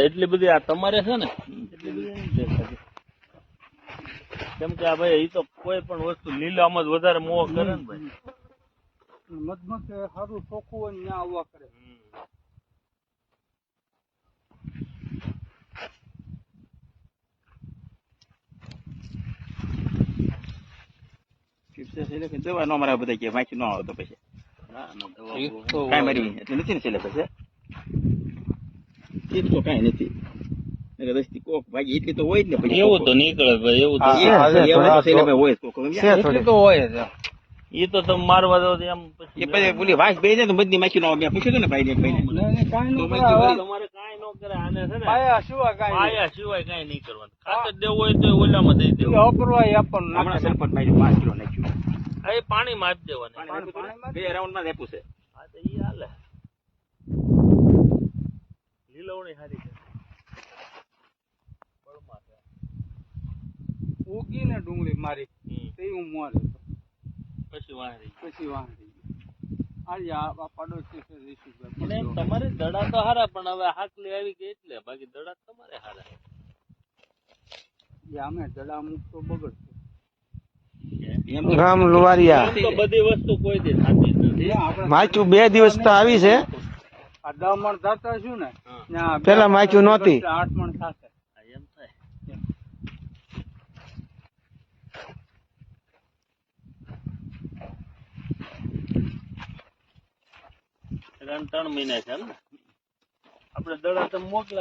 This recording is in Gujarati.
એટલી બધી આ તમારે છે ને એટલી બધી નથી દેખાતી. કેમ કે આ ભાઈ એ તો કોઈ પણ વસ્તુ લીલામાં જ વધારે મોહ કરે ને ભાઈ. મધમત સારું ચોખ્ખું હોય ને ત્યાં આવવા કરે. દવા નો મારા બધા કે માખી ન આવે તો પછી કઈ મારી એટલે નથી ને છેલ્લે પછી એ તો કઈ નથી કોક ભાગી એટલી તો હોય જ ને પછી એવું તો નીકળે ભાઈ, એવું તો હોય તો હોય જ. એ તો તમે મારવા દો એમ પછી પછી બોલી વાંસ બે જાય તો બધી માખી નો આવે. મેં પૂછ્યું ને ભાઈ ને કાંઈ ન તમારે કાંઈ ન કરે આને છે ને પાયા સિવાય કાંઈ આયા સિવાય કાંઈ નહીં કરવાનું. ખાતર દેવું હોય તો ઓલામાં દઈ દેવું. અપરવાય આપણને હમણાં સરપંચ ભાઈ 5 કિલો નાખ્યું. આ એ પાણીમાં જ દેવાનું. બે રાઉન્ડ માં આપ્યું છે. હા તો ઈ હાલે. લીલવણી સારી છે. બળમાં છે. ઉગી ને ડુંગળી મારી તે હું મોર પછી વાહરી. આજે આ પડોશી છે ઋષિભાઈ. પણ એમ તમારે દડા તો હારા, પણ હવે હાકલી આવી ગઈ એટલે બાકી દડા તમારે હારા. અમે દડા અમુક તો બગડશે. ગામ લુવારિયા આમ તો બધી વસ્તુ કોઈ દી થતી જ નથી. માચું 2 દિવસ તો આવી છે. આ 10 મણ થતા છું ને ત્યાં પેલા માચું નહોતી. 8 મણ થશે. એમ થાય. ત્રણ મહિના છે ને આપણે દડા તમે મોકલા